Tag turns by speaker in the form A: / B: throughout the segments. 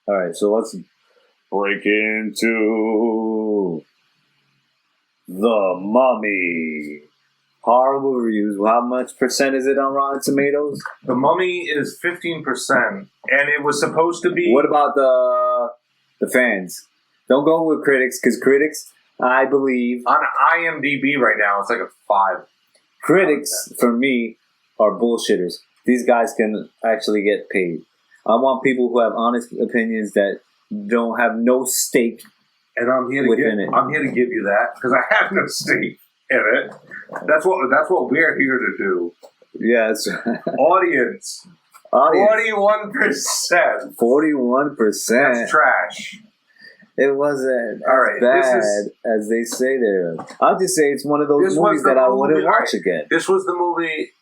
A: All right, so let's break into The Mummy. Horror movie reviews. How much percent is it on Rotten Tomatoes?
B: The Mummy is 15%, and it was supposed to be...
A: What about the fans? Don't go with critics, because critics, I believe...
B: On IMDb right now, it's like a 5.
A: Critics, for me, are bullshitters. These guys can actually get paid. I want people who have honest opinions that don't have no stake
B: and I'm here to give you that, because I have no stake in it. That's what we're here to do.
A: Yes.
B: Audience. 41%.
A: 41%.
B: That's trash.
A: It wasn't as bad as they say there. I'll just say it's one of those movies that I wouldn't watch again.
B: This was the movie...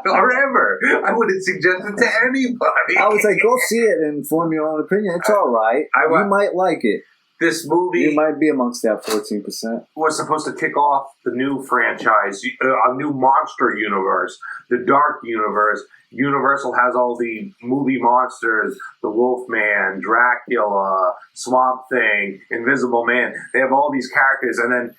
B: Remember, I wouldn't suggest it to anybody.
A: I was like, go see it and form your own opinion. It's all right. You might like it.
B: This movie...
A: You might be amongst that 14%.
B: Was supposed to kick off the new franchise, a new monster universe, the Dark Universe. Universal has all the movie monsters, the Wolfman, Dracula, Swamp Thing, Invisible Man. They have all these characters, and then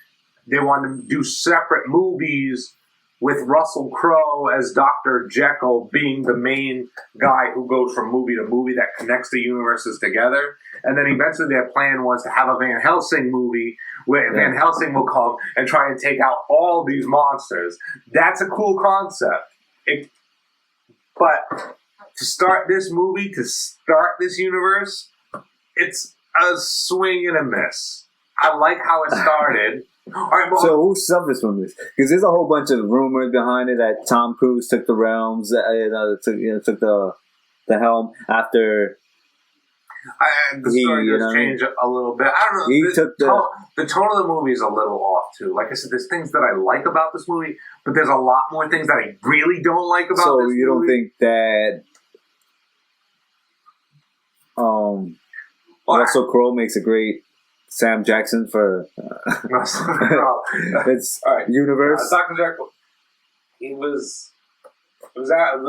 B: they wanted to do separate movies with Russell Crowe as Dr. Jekyll being the main guy who goes from movie to movie that connects the universes together. And then eventually their plan was to have a Van Helsing movie where Van Helsing will come and try and take out all these monsters. That's a cool concept. But to start this movie, to start this universe, it's a swing and a miss. I like how it started. Right,
A: so who suffers from this? Because there's a whole bunch of rumors behind it that Tom Cruise took the realms, took the helm after.
B: The story does change a little bit. I don't know. The tone of the movie is a little off too. Like I said, there's things that I like about this movie, but there's a lot more things that I really don't like about this movie. So
A: you don't think that Russell Crowe makes a great Sam Jackson for its universe?
B: Dr. Jekyll, he was... Was that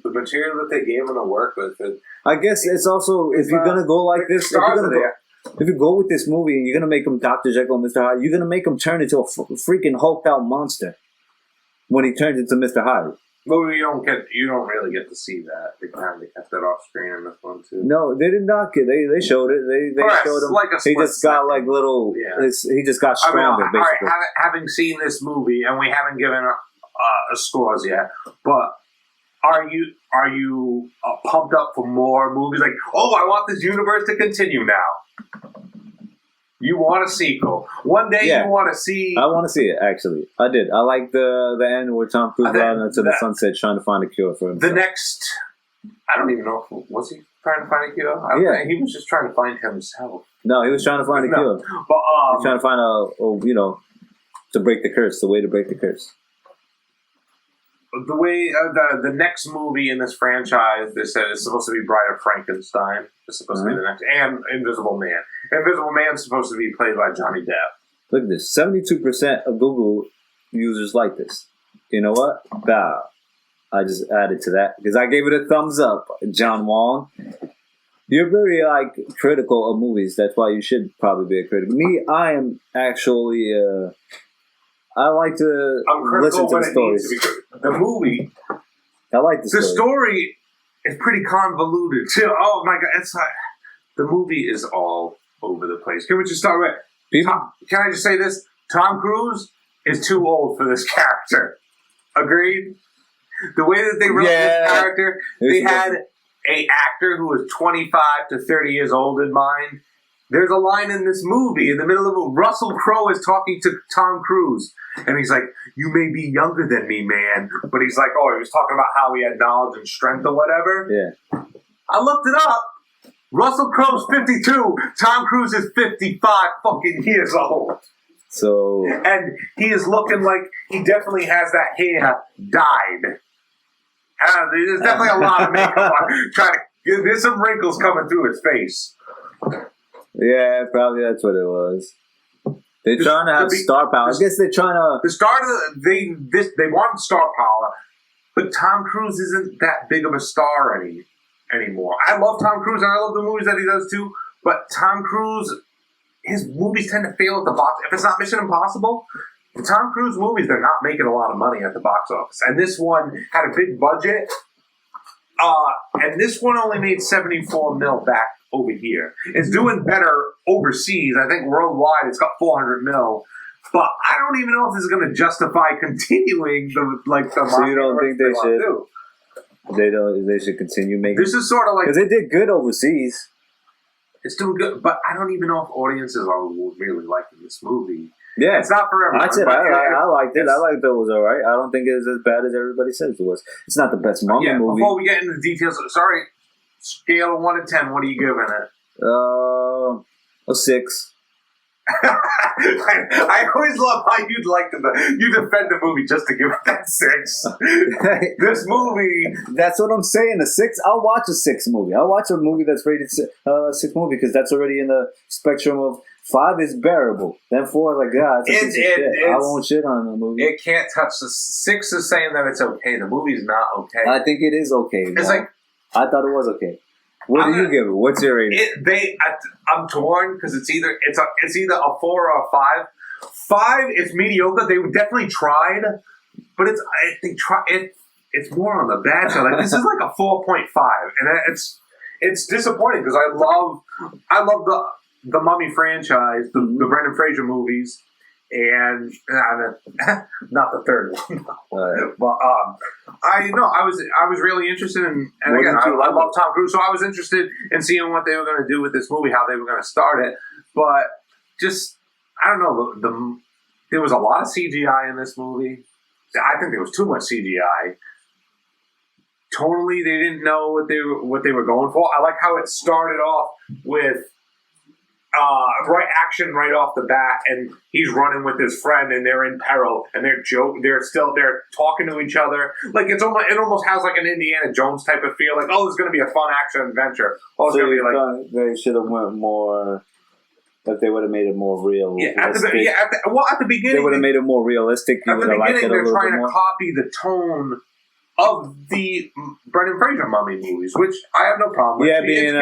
B: the material that they gave him to work with?
A: I guess it's also, if you're going to go like this, if you go with this movie and you're going to make him Dr. Jekyll and Mr. Hyde, you're going to make him turn into a freaking hulked out monster when he turns into Mr. Hyde.
B: Well, you don't really get to see that. They kind of kept that off screen in this one too.
A: No, they did not get. They showed it. They showed him.
B: Like
A: he just got like little. Yeah. He just got stronger. Basically,
B: all right, having seen this movie, and we haven't given a scores yet, but. Are you pumped up for more movies? Like, oh, I want this universe to continue now. You want a sequel. One day you want to see...
A: I want to see it, actually. I did. I like the end where Tom Cruise ran into the sunset trying to find a cure for himself.
B: The next... I don't even know. Was he trying to find a cure? He was just trying to find himself.
A: No, he was trying to find a cure. But, he was trying to find to break the curse, the way to break the curse.
B: The way the next movie in this franchise, they said, is supposed to be Bride of Frankenstein. It's supposed to be the next, and Invisible Man. Invisible Man's supposed to be played by Johnny Depp.
A: Look at this: 72% of Google users like this. You know what? Bow. I just added to that because I gave it a thumbs up. John Wong, you're very critical of movies. That's why you should probably be a critic. Me, I am actually. I like to listen to the stories.
B: The movie,
A: I like the
B: story is pretty convoluted too. Oh my god, it's like the movie is all over the place. Can we just start with? Can I just say this? Tom Cruise is too old for this character. Agreed. The way that they wrote this character, they had an actor who was 25 to 30 years old in mind. There's a line in this movie, in the middle of it, Russell Crowe is talking to Tom Cruise. And he's like, you may be younger than me, man. But he's like, he was talking about how he had knowledge and strength or whatever.
A: Yeah.
B: I looked it up. Russell Crowe's 52. Tom Cruise is 55 fucking years old.
A: So.
B: And he is looking like he definitely has that hair dyed. There's definitely a lot of makeup on. There's some wrinkles coming through his face.
A: Yeah, probably that's what it was. They're trying to have star power. I guess they're trying to.
B: They want star power, but Tom Cruise isn't that big of a star anymore. I I love Tom Cruise and I love the movies that he does too. But Tom Cruise, his movies tend to fail at the box. If it's not Mission Impossible, the Tom Cruise movies, they're not making a lot of money at the box office. And this one had a big budget. And this one only made 74 mil back over here. It's doing better overseas. I think worldwide it's got 400 mil. But I don't even know if this is going to justify continuing the
A: So you don't think they should? They should continue making.
B: This is sort of like,
A: because they did good overseas.
B: It's doing good, but I don't even know if audiences are really liking this movie.
A: Yeah,
B: it's not for everyone.
A: I said I liked it. I liked it. It was all right. I don't think it was as bad as everybody says it was. It's not the best mummy movie.
B: Before we get into the details, sorry, scale of 1 to 10, what are you giving it?
A: A 6.
B: I always love how you defend the movie just to give it that 6. This movie,
A: that's what I'm saying. A 6. I'll watch a 6 movie. I'll watch a movie that's rated 6 movie because that's already in the spectrum of 5 is bearable. Then 4 is like, God, it's a piece of shit. I won't shit on the movie.
B: It can't touch the 6 is saying that it's okay. The movie's not okay.
A: I think it is okay.
B: It's like,
A: I thought it was okay. What do you give it? What's your rating?
B: I'm torn because it's either a 4 or a 5. 5, it's mediocre. They definitely tried, but it's more on the bad side. Like, this is like a 4.5, and it's disappointing because I love the Mummy franchise, the Brendan Fraser movies. And not the third one, but I was really interested in, and again, I love Tom Cruise, so I was interested in seeing what they were going to do with this movie, how they were going to start it. But just, I don't know, there was a lot of CGI in this movie. I think there was too much CGI. Totally, they didn't know what they were going for. I like how it started off with right action right off the bat, and he's running with his friend, and they're in peril, and they're talking to each other. Like it almost has like an Indiana Jones type of feel. Like, oh, it's going to be a fun action adventure. Oh, it's going to be like
A: they should have went more. If they would have made it more real.
B: At the beginning,
A: they would have made it more realistic.
B: At the beginning, they're trying to copy the tone of the Brendan Fraser Mummy movies, which I have no problem with.
A: Yeah, being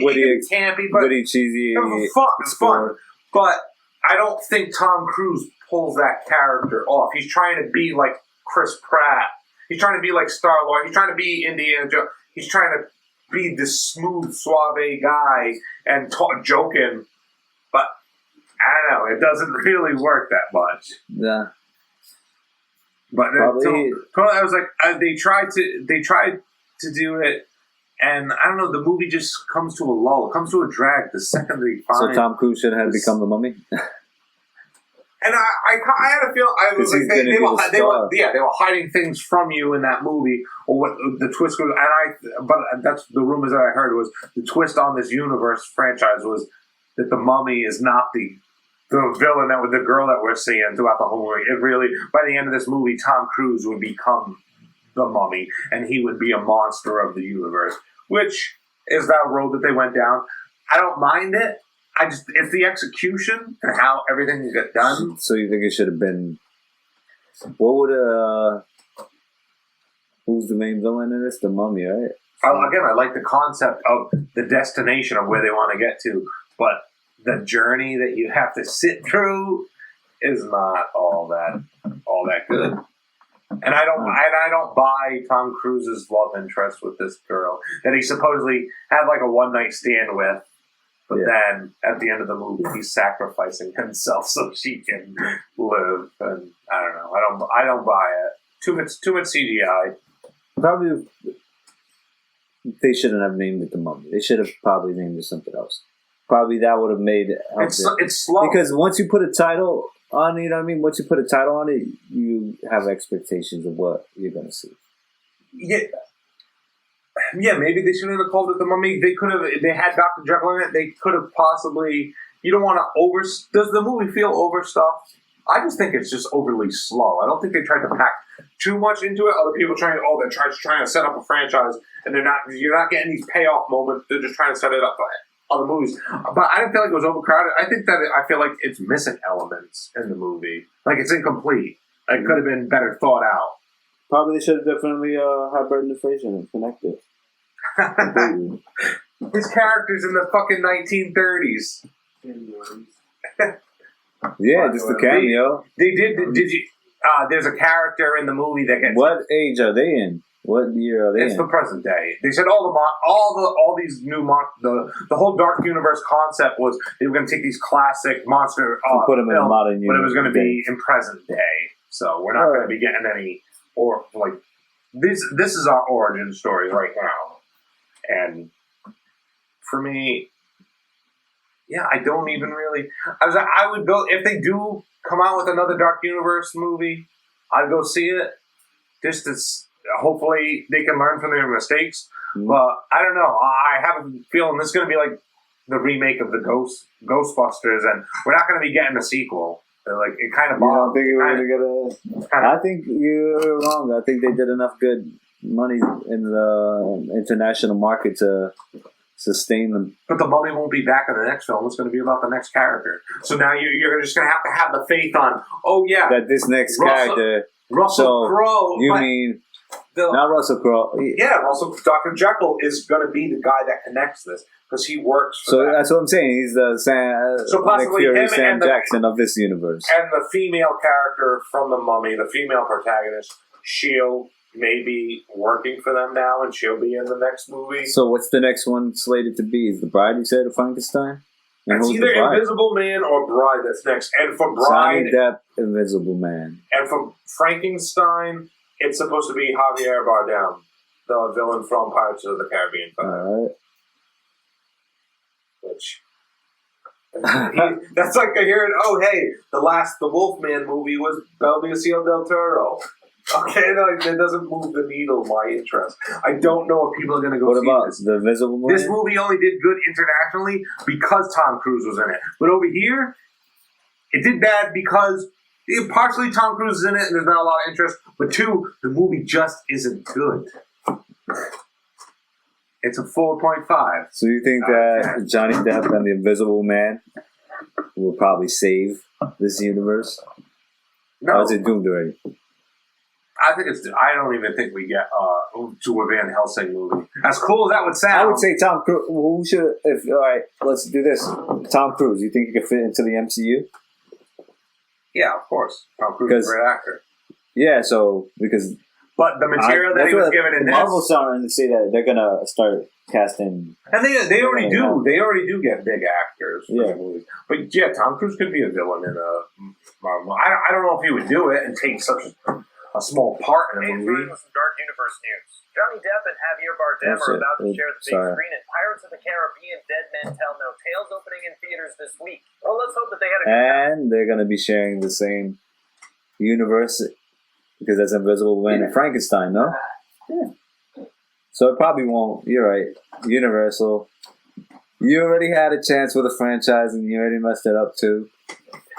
A: witty,
B: campy, but
A: witty, cheesy.
B: It's fun. But I don't think Tom Cruise pulls that character off. He's trying to be like Chris Pratt. He's trying to be like Star-Lord. He's trying to be Indiana Jones. He's trying to be this smooth, suave guy and joking. But I don't know. It doesn't really work that much.
A: Yeah.
B: But I was like, they tried to do it, and I don't know. The movie just comes to a lull. It comes to a drag the second they find.
A: So Tom Cruise should have become the Mummy.
B: And I had a feel. I was like, they were hiding things from you in that movie, or what the twist was. But that's the rumors that I heard was the twist on this universe franchise was that the Mummy is not the villain the girl that we're seeing throughout the whole movie. It really, by the end of this movie, Tom Cruise would become the Mummy, and he would be a monster of the universe, which is that road that they went down. I don't mind it. It's the execution and how everything got done.
A: So you think it should have been? What would who's the main villain in this? The Mummy, right?
B: Again, I like the concept of the destination of where they want to get to, but the journey that you have to sit through is not all that good. And I don't buy Tom Cruise's love interest with this girl that he supposedly had like a one night stand with, but then at the end of the movie he's sacrificing himself so she can live. And I don't know. I don't buy it. Too much CGI.
A: Probably they shouldn't have named it the Mummy. They should have probably named it something else. Probably that would have made it.
B: It's slow.
A: Because once you put a title on it, you know what I mean? Once you put a title on it, you have expectations of what you're going to see.
B: Yeah. Yeah, maybe they shouldn't have called it the Mummy. They could have. They had Dr. Jekyll in it. They could have possibly. You don't want to Does the movie feel overstuffed? I just think it's just overly slow. I don't think they tried to pack too much into it. Other people they're trying to set up a franchise, and you're not getting these payoff moments. They're just trying to set it up for other movies. But I didn't feel like it was overcrowded. I feel like it's missing elements in the movie. Like it's incomplete. It could have been better thought out.
A: Probably they should have definitely had Brendan Fraser and connected. Completely.
B: His character's in the fucking 1930s.
A: Yeah, just a cameo.
B: They did. Did you? There's a character in the movie that gets.
A: What age are they in? What year are they
B: It's
A: in?
B: the present day. They said all these new the whole Dark Universe concept was they were going to take these classic monster
A: put them in a modern
B: but it was going to
A: day.
B: be in present day. So we're not going to be getting any or like this. This is our origin story right now, and for me, yeah, I don't even really. I would go if they do come out with another Dark Universe movie. I'd go see it just to. Hopefully they can learn from their mistakes. But I don't know. I have a feeling this is going to be like the remake of the Ghostbusters, and we're not going to be getting a sequel. Like it kind of.
A: You don't think we're going to get a? I think you're wrong. I think they did enough good money in the international market to sustain them.
B: But the mummy won't be back in the next film. It's going to be about the next character. So now you're just going to have the faith on. Oh yeah,
A: that this next character.
B: Russell Crowe.
A: You mean? Not Russell Crowe.
C: Yeah, Russell. Dr. Jekyll is going to be the guy that connects this because he works. For
A: that's what I'm saying. He's the
B: so possibly
A: Nick Fury,
B: him
A: Sam
B: and
A: Jackson of this universe.
B: And the female character from the Mummy, the female protagonist, she'll may be working for them now, and she'll be in the next movie.
A: So what's the next one slated to be? Is the Bride you said of Frankenstein? And
B: it's either Invisible Man or Bride that's next. And for Bride,
A: Johnny Depp, Invisible Man.
B: And for Frankenstein, it's supposed to be Javier Bardem, the villain from Pirates of the Caribbean 5.
A: All right.
B: Which that's like hearing, oh hey, the Wolfman movie was Benicio del Toro. Okay, no, it doesn't move the needle of my interest. I don't know if people are going to go
A: what
B: see
A: about
B: this.
A: The Invisible Man?
B: This movie only did good internationally because Tom Cruise was in it. But over here, it did bad because partially Tom Cruise is in it and there's not a lot of interest. But two, the movie just isn't good. It's a 4.5.
A: So you think that Johnny Depp and the Invisible Man will probably save this universe?
B: No.
A: Or is it doomed already?
B: I think it's. I don't even think we get to a Van Helsing movie. As cool as that would sound,
A: I would say Tom Cruise. Who should? All right, let's do this. Tom Cruise. You think he could fit into the MCU?
B: Yeah, of course. Tom Cruise is a great actor.
A: Yeah, so because.
B: But the material that he was given in this,
A: Marvel's starting to say that they're gonna start casting,
B: and they already do. They already do get big actors for the movies. But yeah, Tom Cruise could be a villain in a Marvel. I don't know if he would do it and take such a small part in a movie.
D: With some Dark Universe news. Johnny Depp and Javier Bardem are about to share the big screen at Pirates of the Caribbean Dead Men Tell No Tales, opening in theaters this week. Well, let's hope that they had a good time.
A: and they're gonna be sharing the same universe because that's Invisible Man and Frankenstein, no? Yeah. So it probably won't. You're right. Universal. You already had a chance with a franchise, and you already messed it up too.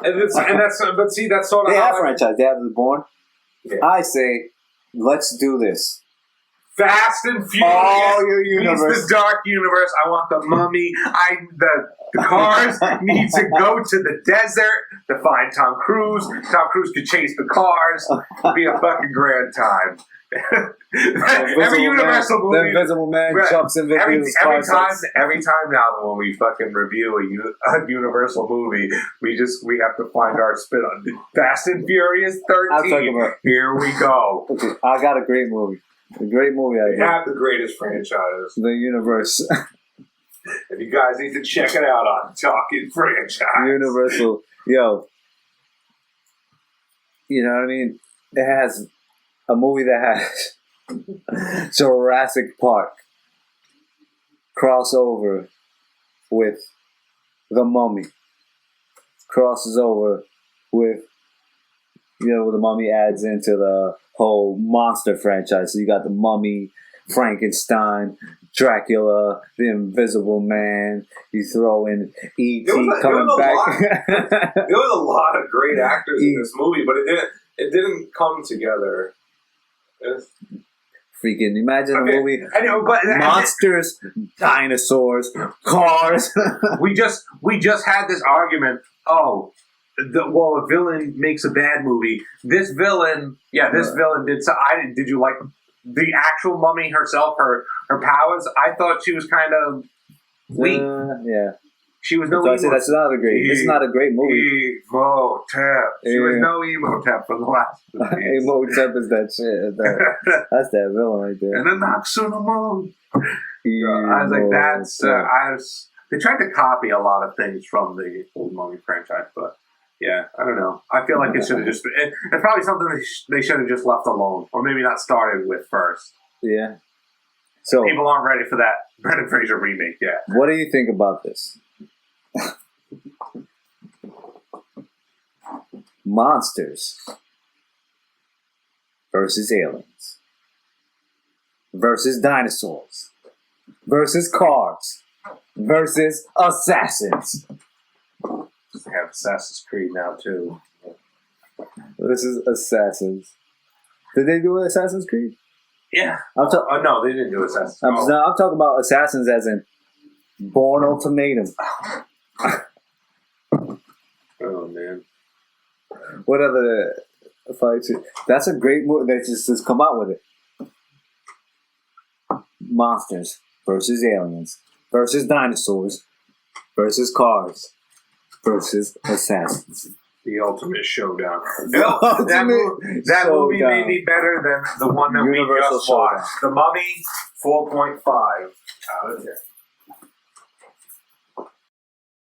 B: But see, that's sort of
A: They
B: how
A: have franchise. They have the Bourne. Yeah. I say, let's do this.
B: Fast and Furious.
A: All your universe.
B: The Dark Universe. I want the Mummy. The cars need to go to the desert to find Tom Cruise. Tom Cruise could chase the cars. It'd be a fucking grand time. Every Universal movie.
A: The Invisible Man jumps in
B: every time now when we fucking review a Universal movie, we have to find our spin on Fast and Furious 13. Here we go.
A: Okay, I got a great movie. A great movie idea.
B: We have the greatest franchise.
A: The universe.
B: And you guys need to check it out on Talking Franchise.
A: Universal. Yo. You know what I mean? It has a movie that has Jurassic Park crossover with The Mummy. Crosses over with, the Mummy adds into the whole monster franchise. So you got The Mummy, Frankenstein, Dracula, The Invisible Man. You throw in E.T. coming back.
B: There was a lot of great actors in this movie, but it didn't come together.
A: Freaking imagine a movie.
B: I know, but
A: monsters, dinosaurs, cars.
B: we just had this argument. Oh, a villain makes a bad movie. This villain did. So did you like the actual mummy herself, her powers, I thought she was kind of weak.
A: Yeah.
B: She was no.
A: So I said that's not a great. This is not a great movie.
B: Emotep. She was no Emotep from the last movie.
A: Emotep is that shit. That's that villain right there.
B: And then Naxunamun. I was like, they tried to copy a lot of things from the old Mummy franchise, but yeah, I don't know. I feel like it should have just been. It's probably something they should have just left alone, or maybe not started with first.
A: Yeah. So
B: people aren't ready for that Brendan Fraser remake yet.
A: What do you think about this? Monsters versus aliens versus dinosaurs versus cars versus assassins.
B: They have Assassin's Creed now too.
A: This is Assassins. Did they do Assassin's Creed?
B: Yeah.
A: No,
B: they didn't do Assassin's
A: Creed. I'm talking about Assassins as in Born Ultimatum.
B: Oh man.
A: What other fights? That's a great movie. They just come out with it. Monsters versus aliens versus dinosaurs versus cars versus assassins.
B: The ultimate showdown. That movie may be better than the one that we just watched. The Mummy, 4.5 out of 10.